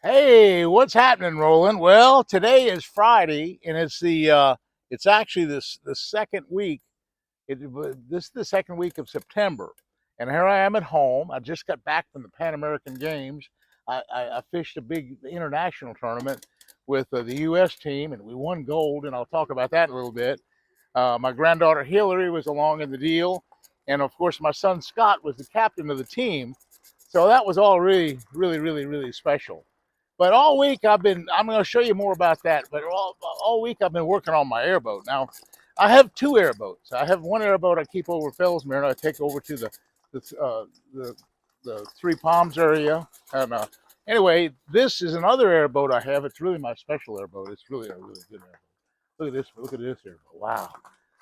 Hey, what's happening, Roland? Well, today is Friday, and it's actually the second week. This is the second week of September, and here I am at home. I just got back from the Pan American Games. I fished a big international tournament with the U.S. team, and we won gold. And I'll talk about that in a little bit. My granddaughter Hilary was along in the deal, and of course, my son Scott was the captain of the team. So that was all really, really, really, really special. But all week I'm going to show you more about that. But all week I've been working on my airboat. Now, I have two airboats. I have one airboat I keep over Fellsmere, and I take over to the, the Three Palms area. And anyway, this is another airboat I have. It's really my special airboat. It's really a really good airboat. Look at this. Look at this airboat. Wow,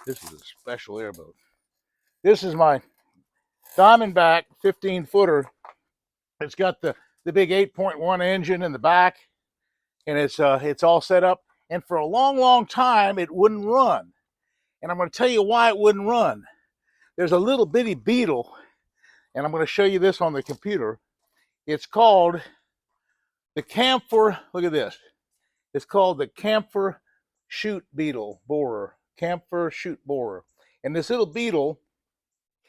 this is a special airboat. This is my Diamondback 15 footer. It's got the big 8.1 engine in the back, and it's all set up. And for a long, long time, it wouldn't run. And I'm going to tell you why it wouldn't run. There's a little bitty Beatle, and I'm going to show you this on the computer. It's called the camphor. Look at this. It's called the camphor chute beetle borer. Camphor chute borer. And this little beetle,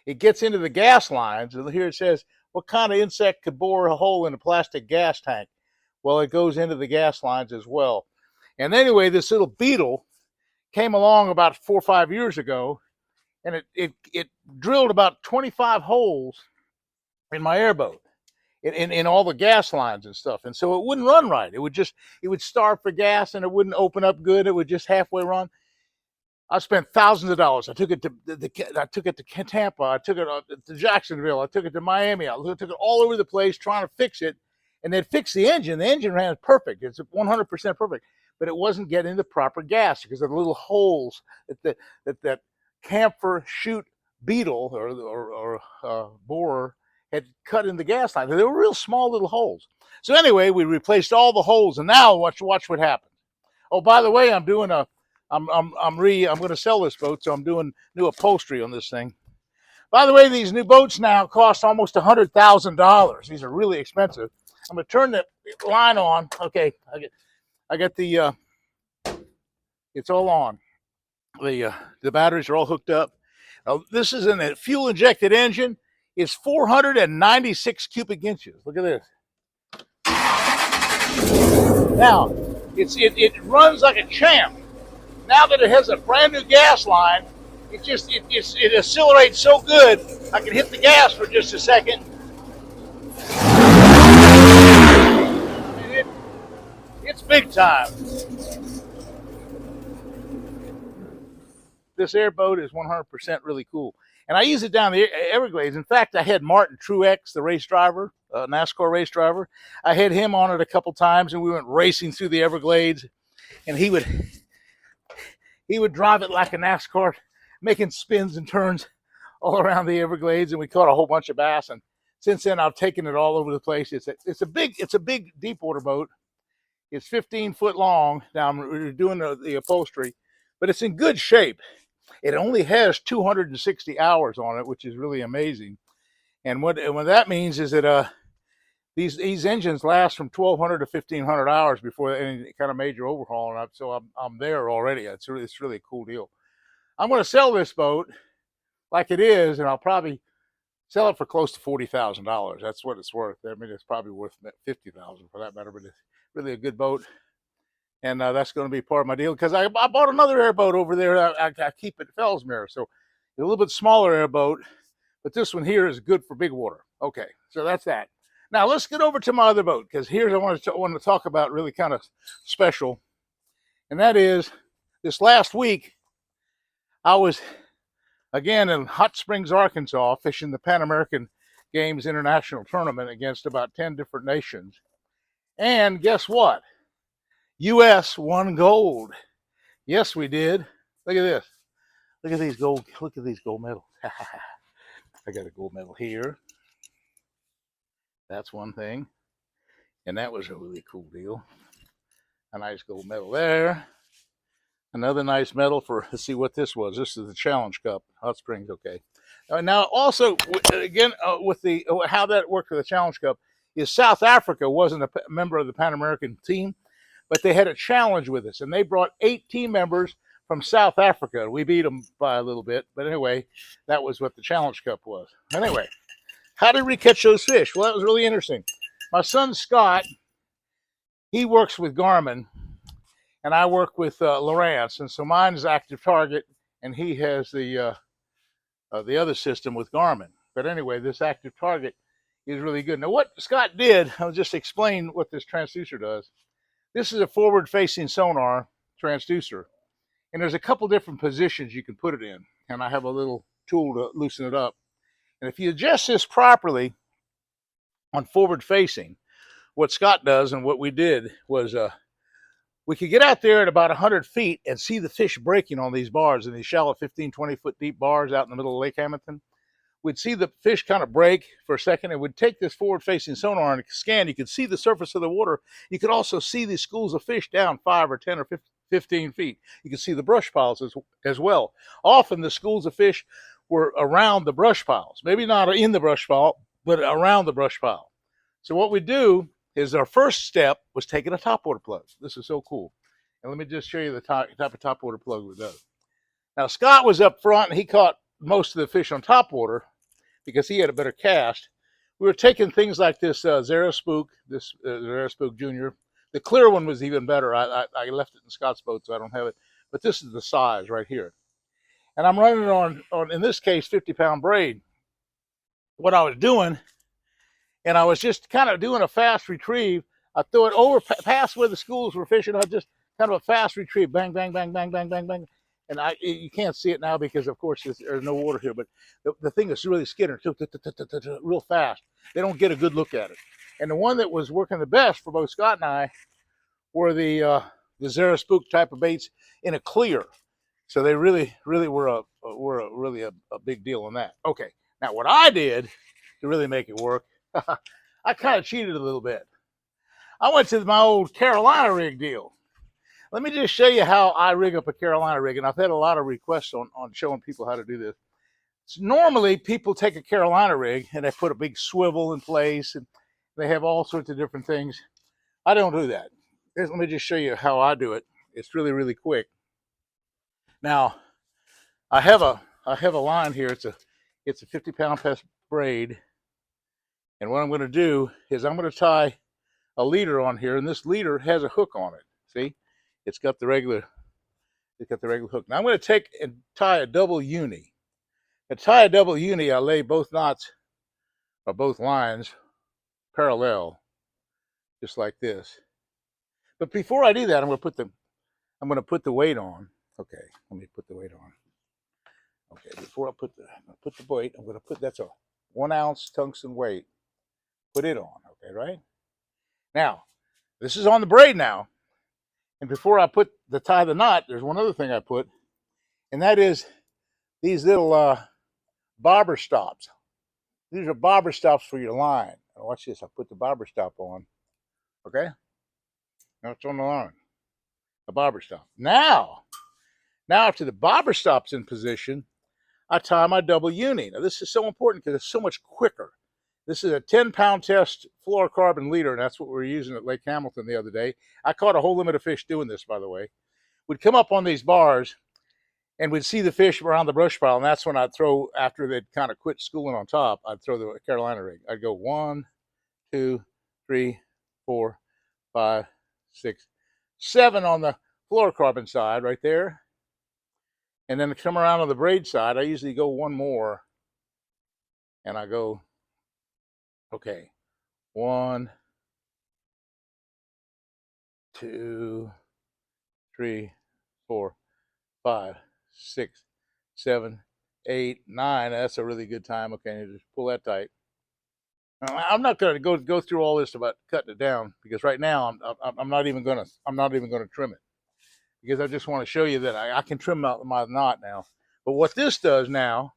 it gets into the gas lines. And here it says, what kind of insect could bore a hole in a plastic gas tank? Well, it goes into the gas lines as well. And anyway, this little beetle came along about 4 or 5 years ago, and it drilled about 25 holes in my airboat, in all the gas lines and stuff. And so it wouldn't run right. It would starve for gas, and it wouldn't open up good. It would just halfway run. I spent thousands of dollars. I took it to Tampa. I took it to Jacksonville. I took it to Miami. I took it all over the place trying to fix it, and they'd fix the engine. The engine ran perfect. It's 100% perfect, but it wasn't getting the proper gas because of the little holes that camphor chute beetle or borer had cut in the gas line. They were real small little holes. So anyway, we replaced all the holes, and now watch what happened. Oh, by the way, I'm going to sell this boat, so I'm doing new upholstery on this thing. By the way, these new boats now cost almost $100,000. These are really expensive. I'm going to turn the line on. Okay, I get the it's all on. The batteries are all hooked up. Now, this is in a fuel injected engine. It's 496 cubic inches. Look at this. Now, it runs like a champ. Now that it has a brand new gas line, it accelerates so good. I can hit the gas for just a second. It's big time. This airboat is 100% really cool. And I use it down the Everglades. In fact, I had Martin Truex, the race driver, NASCAR race driver. I had him on it a couple times, and we went racing through the Everglades. And he would drive it like a NASCAR, making spins and turns all around the Everglades. And we caught a whole bunch of bass. And since then, I've taken it all over the place. It's a big deep water boat. It's 15 foot long. Now I'm doing the upholstery, but it's in good shape. It only has 260 hours on it, which is really amazing. And what that means is that these engines last from 1,200 to 1,500 hours before any kind of major overhaul. And so I'm there already. It's really a cool deal. I'm going to sell this boat like it is, and I'll probably sell it for close to $40,000. That's what it's worth. I mean, it's probably worth $50,000 for that matter, but it's really a good boat. And that's going to be part of my deal because I bought another airboat over there. I keep it Fellsmere, so a little bit smaller airboat, but this one here is good for big water. Okay, so that's that. Now let's get over to my other boat because here's I want to talk about really kind of special, and that is this last week I was again in Hot Springs, Arkansas, fishing the Pan American Games International Tournament against about 10 different nations, and guess what? U.S. won gold. Yes, we did. Look at this. Look at these gold medals. I got a gold medal here. That's one thing. And that was a really cool deal. A nice gold medal there. Another nice medal for, let's see what this was. This is the Challenge Cup. Hot Springs, okay. Now, also, again, with how that worked for the Challenge Cup, is South Africa wasn't a member of the Pan American team, but they had a challenge with us, and they brought 8 team members from South Africa. We beat them by a little bit, but anyway, that was what the Challenge Cup was. Anyway, how did we catch those fish? Well, that was really interesting. My son Scott, he works with Garmin, and I work with Lowrance, and so mine is Active Target, and he has the other system with Garmin. But anyway, this Active Target is really good. Now, what Scott did, I'll just explain what this transducer does. This is a forward-facing sonar transducer, and there's a couple different positions you can put it in, and I have a little tool to loosen it up. And if you adjust this properly on forward-facing, what Scott does and what we did was we could get out there at about 100 feet and see the fish breaking on these bars, in these shallow 15, 20-foot deep bars out in the middle of Lake Hamilton. We'd see the fish kind of break for a second, and we'd take this forward-facing sonar and scan. You could see the surface of the water. You could also see these schools of fish down 5 or 10 or 15 feet. You could see the brush piles as well. Often the schools of fish were around the brush piles. Maybe not in the brush pile, but around the brush pile. So what we do is our first step was taking a topwater plug. This is so cool. And let me just show you the type of topwater plug we do. Now, Scott was up front, and he caught most of the fish on topwater because he had a better cast. We were taking things like this Zero Spook, this Zero Spook Junior. The clear one was even better. I left it in Scott's boat, so I don't have it. But this is the size right here. And I'm running on in this case, 50-pound braid. What I was doing, and I was just kind of doing a fast retrieve. I threw it over past where the schools were fishing. I just kind of a fast retrieve, bang, bang, bang, bang, bang, bang, bang. And you can't see it now because, of course, there's no water here. But the thing is really skidding real fast. They don't get a good look at it. And the one that was working the best for both Scott and I were the Zero Spook type of baits in a clear. So they really were a big deal on that. Okay, now what I did to really make it work, I kind of cheated a little bit. I went to my old Carolina rig deal. Let me just show you how I rig up a Carolina rig, and I've had a lot of requests on showing people how to do this. So normally, people take a Carolina rig and they put a big swivel in place, and they have all sorts of different things. I don't do that. Let me just show you how I do it. It's really quick. Now, I have a line here. It's a 50-pound braid, and what I'm going to do is I'm going to tie a leader on here, and this leader has a hook on it. See? It's got the regular hook. Now I'm going to take and tie a double uni. To tie a double uni, I lay both knots or both lines parallel, just like this. But before I do that, I'm going to put the weight on. Okay, let me put the weight on. Okay, before I put the weight, I'm going to put, that's a 1 ounce tungsten weight. Put it on. Okay, right? Now, this is on the braid now. And before I tie the knot, there's one other thing I put, and that is these little bobber stops. These are bobber stops for your line. Now watch this. I put the bobber stop on. Okay? Now it's on the line. The bobber stop. Now after the bobber stop's in position, I tie my double uni. Now this is so important because it's so much quicker. This is a 10-pound test fluorocarbon leader, and that's what we were using at Lake Hamilton the other day. I caught a whole limit of fish doing this, by the way. We'd come up on these bars, and we'd see the fish around the brush pile, and that's when I'd throw, after they'd kind of quit schooling on top, I'd throw the Carolina rig. I'd go 1, 2, 3, 4, 5, 6, 7 on the fluorocarbon side right there. And then to come around on the braid side, I usually go one more, and I go, okay, 1, 2, 3, 4, 5, 6, 7, 8, 9. That's a really good time. Okay, just pull that tight. Now, I'm not going to go through all this about cutting it down because right now I'm not even going to trim it because I just want to show you that I can trim out my knot now. But what this does now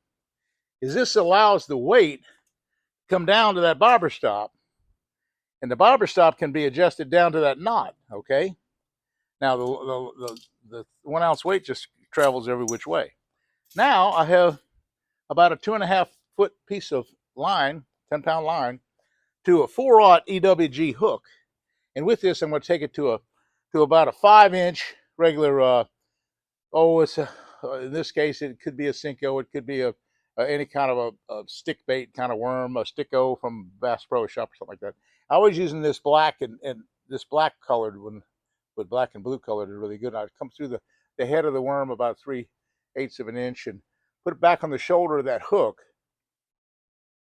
is this allows the weight to come down to that bobber stop, and the bobber stop can be adjusted down to that knot. Okay. Now the 1 ounce weight just travels every which way. Now I have about a 2.5 foot piece of line, 10-pound line, to a 4/0 EWG hook. And with this, I'm going to take it to about a 5-inch regular. In this case, it could be a Cinco. It could be any kind of a stick bait kind of worm, a Sticko from Bass Pro Shop or something like that. I was using this black and this black colored one, with black and blue colored is really good. I'd come through the head of the worm about 3/8 of an inch and put it back on the shoulder of that hook.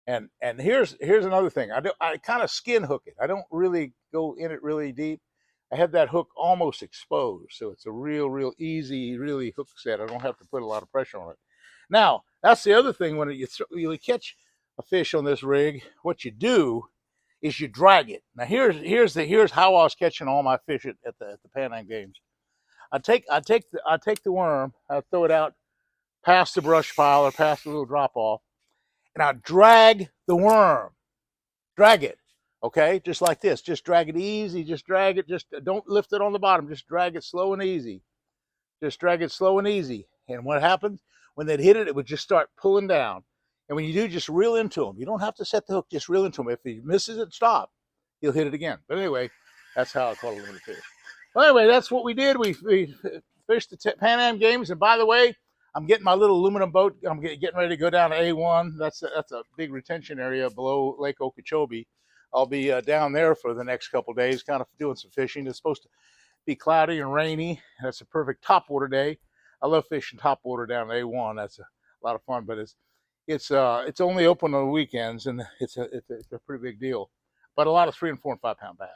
And here's another thing. I kind of skin hook it. I don't really go in it really deep. I have that hook almost exposed, so it's a real easy, really hook set. I don't have to put a lot of pressure on it. Now, that's the other thing. When you catch a fish on this rig, what you do is you drag it. Now, here's how I was catching all my fish at the Pan Am Games. I take the worm, I throw it out past the brush pile or past the little drop off, and I drag the worm. Drag it. Okay, just like this. Just drag it easy. Just drag it. Just don't lift it on the bottom. Just drag it slow and easy. Just drag it slow and easy. And what happens when they'd hit it, it would just start pulling down. And when you do, just reel into them. You don't have to set the hook. Just reel into him. If he misses it, stop. He'll hit it again. But anyway, that's how I caught a limited fish. Well, anyway, that's what we did. We fished the Pan Am Games. And by the way, I'm getting my little aluminum boat. I'm getting ready to go down to A1. That's a big retention area below Lake Okeechobee. I'll be down there for the next couple of days, kind of doing some fishing. It's supposed to be cloudy and rainy. That's a perfect topwater day. I love fishing topwater down at A1. That's a lot of fun, but it's only open on the weekends, and it's a pretty big deal. But a lot of 3 and 4 and 5 pound bass.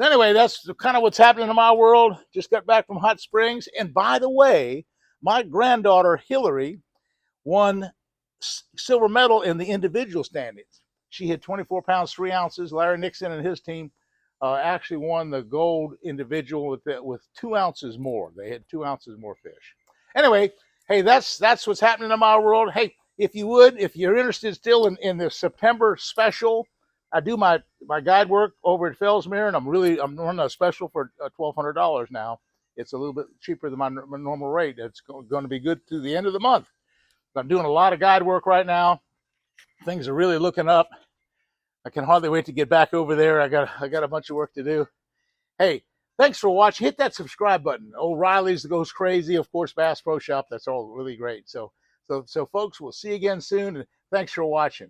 Anyway, that's kind of what's happening in my world. Just got back from Hot Springs, and by the way, my granddaughter Hilary won silver medal in the individual standings. She hit 24 pounds 3 ounces. Larry Nixon and his team actually won the gold individual with 2 ounces more. They had 2 ounces more fish. Anyway, hey, that's what's happening in my world. Hey, if you're interested still in the September special, I do my guide work over at Fellsmere, and I'm running a special for $1,200 now. It's a little bit cheaper than my normal rate. It's going to be good through the end of the month. I'm doing a lot of guide work right now. Things are really looking up. I can hardly wait to get back over there. I got a bunch of work to do. Hey, thanks for watching. Hit that subscribe button. O'Reilly's goes crazy. Of course, Bass Pro Shop. That's all really great. So folks, we'll see you again soon. And thanks for watching.